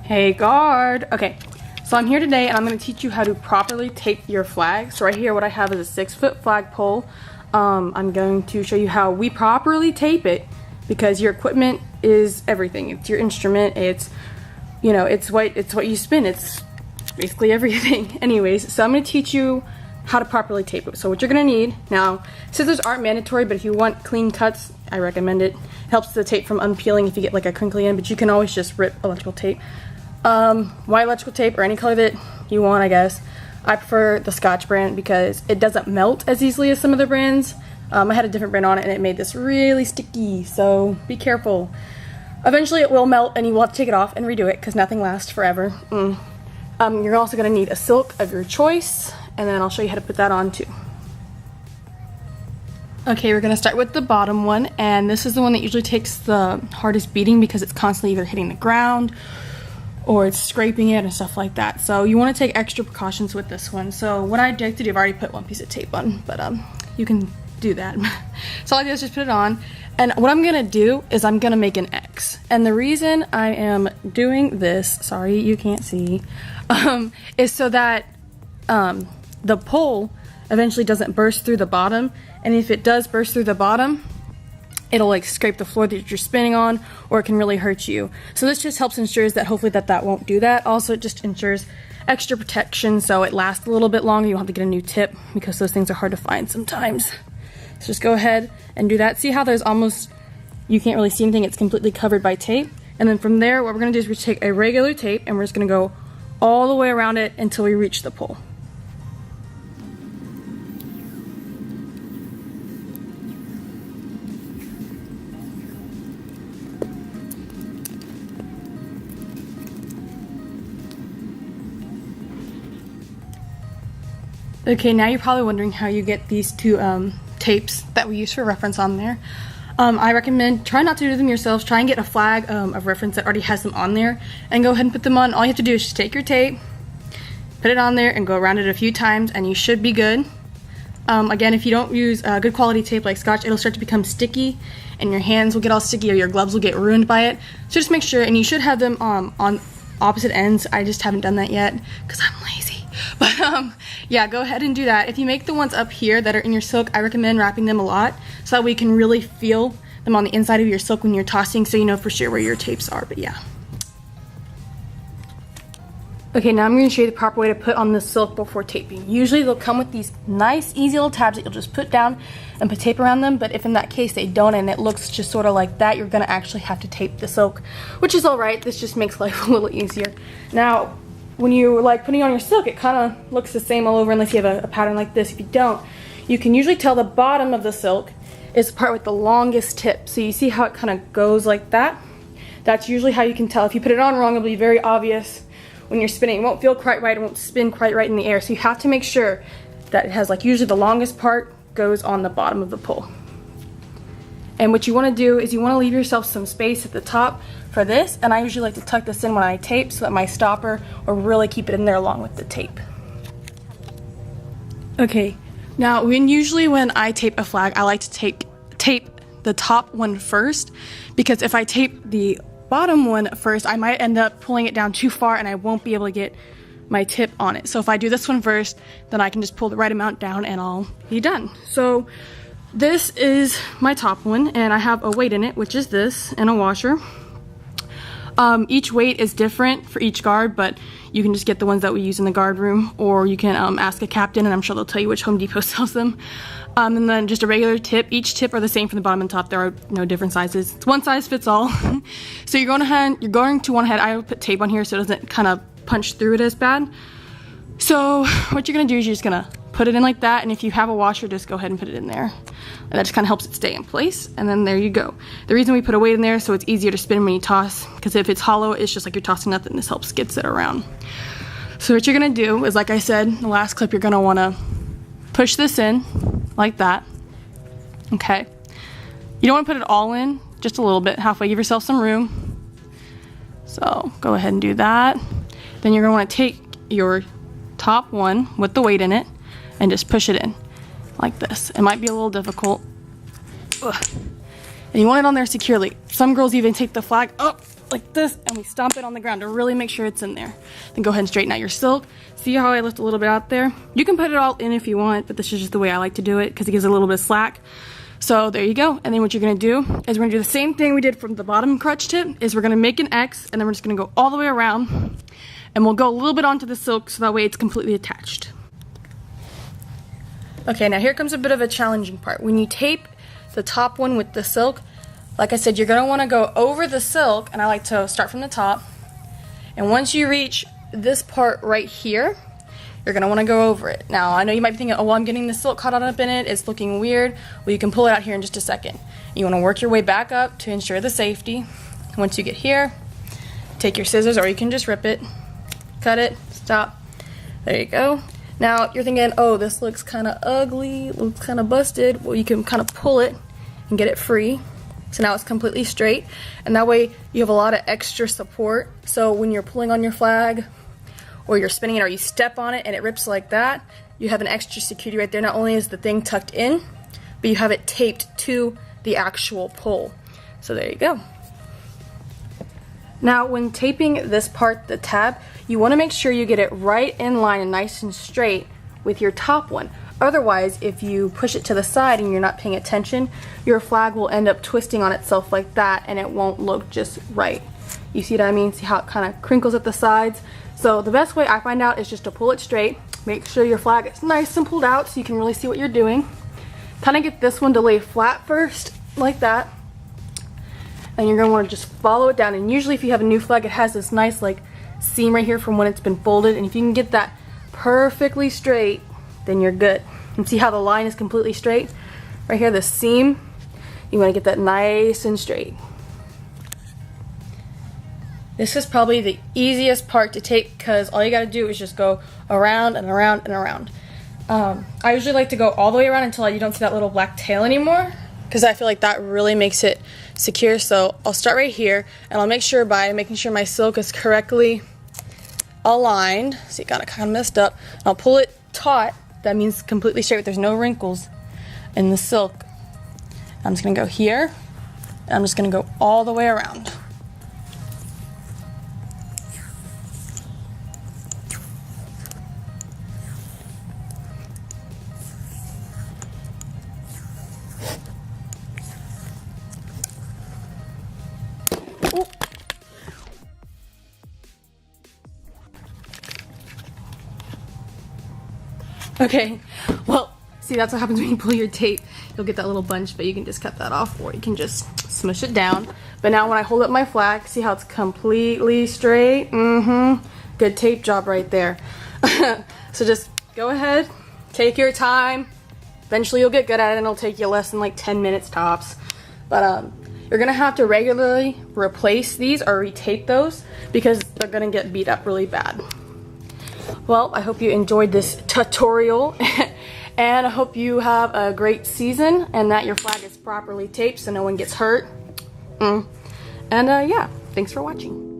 Hey guard! Okay, so I'm here today and I'm going to teach you how to properly tape your flag. So right here what I have is a 6-foot flagpole. I'm going to show you how we properly tape it because your equipment is everything. It's your instrument, it's, you know, it's what you spin, it's basically everything. Anyways, so I'm going to teach you how to properly tape it. So what you're going to need, now scissors aren't mandatory, but if you want clean cuts, I recommend it. It helps the tape from unpeeling if you get like a crinkly end, but you can always just rip electrical tape. White electrical tape or any color that you want, I guess. I prefer the Scotch brand because it doesn't melt as easily as some other brands. I had a different brand on it and it made this really sticky, so be careful. Eventually it will melt and you will have to take it off and redo it because nothing lasts forever. You're also going to need a silk of your choice, and then I'll show you how to put that on too. Okay, we're going to start with the bottom one, and this is the one that usually takes the hardest beating because it's constantly either hitting the ground or it's scraping it and stuff like that. So you want to take extra precautions with this one. So what I like to do, I've already put one piece of tape on, but you can do that. So all I do is just put it on, and what I'm gonna do is I'm gonna make an X. And the reason I am doing this, sorry you can't see, is so that the pole eventually doesn't burst through the bottom, and if it does burst through the bottom, it'll like scrape the floor that you're spinning on, or it can really hurt you. So this just helps ensures that hopefully that won't do that. Also, it just ensures extra protection so it lasts a little bit longer. You don't have to get a new tip because those things are hard to find sometimes. So just go ahead and do that. See how there's almost, you can't really see anything, it's completely covered by tape. And then from there, what we're gonna do is we take a regular tape and we're just gonna go all the way around it until we reach the pole. Okay, now you're probably wondering how you get these two tapes that we use for reference on there. I recommend try not to do them yourselves. Try and get a flag of reference that already has them on there and go ahead and put them on. All you have to do is just take your tape, put it on there, and go around it a few times and you should be good. Again, if you don't use good quality tape like Scotch, it'll start to become sticky and your hands will get all sticky or your gloves will get ruined by it. So just make sure, and you should have them on opposite ends. I just haven't done that yet because I'm lazy. But yeah, go ahead and do that. If you make the ones up here that are in your silk, I recommend wrapping them a lot so that we can really feel them on the inside of your silk when you're tossing, so you know for sure where your tapes are. But yeah. Okay, now I'm going to show you the proper way to put on the silk before taping. Usually they'll come with these nice easy little tabs that you'll just put down and put tape around them, but if in that case they don't and it looks just sort of like that, you're going to actually have to tape the silk, which is alright. This just makes life a little easier. Now when you like putting on your silk, it kind of looks the same all over unless you have a pattern like this. If you don't, you can usually tell the bottom of the silk is the part with the longest tip. So you see how it kind of goes like that? That's usually how you can tell. If you put it on wrong, it'll be very obvious when you're spinning. It won't feel quite right, it won't spin quite right in the air. So you have to make sure that it has, like, usually the longest part goes on the bottom of the pole. And what you want to do is you want to leave yourself some space at the top for this, and I usually like to tuck this in when I tape so that my stopper will really keep it in there along with the tape. Okay, now usually when I tape a flag, I like to tape the top one first, because if I tape the bottom one first, I might end up pulling it down too far and I won't be able to get my tip on it. So if I do this one first, then I can just pull the right amount down and I'll be done. So this is my top one, and I have a weight in it, which is this, and a washer. Each weight is different for each guard, but you can just get the ones that we use in the guard room, or you can ask a captain, and I'm sure they'll tell you which Home Depot sells them. And then just a regular tip. Each tip are the same from the bottom and top. There are no different sizes. It's one size fits all. So you're going to want to I put tape on here so it doesn't kind of punch through it as bad. So what you're going to do is you're just going to put it in like that, and if you have a washer, just go ahead and put it in there. And that just kind of helps it stay in place, and then there you go. The reason we put a weight in there so it's easier to spin when you toss, because if it's hollow, it's just like you're tossing nothing. This helps skids it around. So what you're going to do is, like I said in the last clip, you're going to want to push this in like that. Okay. You don't want to put it all in, just a little bit, halfway. Give yourself some room. So go ahead and do that. Then you're going to want to take your top one with the weight in it and just push it in like this. It might be a little difficult. Ugh. And you want it on there securely. Some girls even take the flag up like this and we stomp it on the ground to really make sure it's in there. Then go ahead and straighten out your silk. See how I left a little bit out there? You can put it all in if you want, but this is just the way I like to do it because it gives it a little bit of slack. So there you go. And then what you're gonna do is we're gonna do the same thing we did from the bottom crotch tip, is we're gonna make an X and then we're just gonna go all the way around and we'll go a little bit onto the silk so that way it's completely attached. Okay, now here comes a bit of a challenging part. When you tape the top one with the silk, like I said, you're gonna wanna go over the silk, and I like to start from the top. And once you reach this part right here, you're gonna wanna go over it. Now, I know you might be thinking, oh, well, I'm getting the silk caught up in it, it's looking weird. Well, you can pull it out here in just a second. You wanna work your way back up to ensure the safety. Once you get here, take your scissors, or you can just rip it, cut it, stop. There you go. Now, you're thinking, oh, this looks kinda ugly, looks kinda busted. Well, you can kinda pull it and get it free. So now it's completely straight, and that way you have a lot of extra support. So when you're pulling on your flag, or you're spinning it, or you step on it and it rips like that, you have an extra security right there. Not only is the thing tucked in, but you have it taped to the actual pole. So there you go. Now when taping this part, the tab, you want to make sure you get it right in line and nice and straight with your top one. Otherwise, if you push it to the side and you're not paying attention, your flag will end up twisting on itself like that and it won't look just right. You see what I mean? See how it kind of crinkles at the sides? So the best way I find out is just to pull it straight. Make sure your flag is nice and pulled out so you can really see what you're doing. Kind of get this one to lay flat first, like that. And you're going to want to just follow it down. And usually if you have a new flag, it has this nice like seam right here from when it's been folded. And if you can get that perfectly straight, then you're good. And see how the line is completely straight? Right here, the seam, you want to get that nice and straight. This is probably the easiest part to tape because all you got to do is just go around and around and around. I usually like to go all the way around until you don't see that little black tail anymore, because I feel like that really makes it secure. So I'll start right here, and I'll make sure by making sure my silk is correctly aligned. See, it got it kind of messed up. I'll pull it taut. That means completely straight. There's no wrinkles in the silk. I'm just gonna go here, and I'm just gonna go all the way around. Ooh. Okay, well, see, that's what happens when you pull your tape. You'll get that little bunch, but you can just cut that off, or you can just smush it down. But now when I hold up my flag, see how it's completely straight? Good tape job right there. So just go ahead, take your time. Eventually you'll get good at it, and it'll take you less than like 10 minutes tops. But you're gonna have to regularly replace these or retape those because they're gonna get beat up really bad. Well, I hope you enjoyed this tutorial and I hope you have a great season and that your flag is properly taped so no one gets hurt. And yeah, thanks for watching.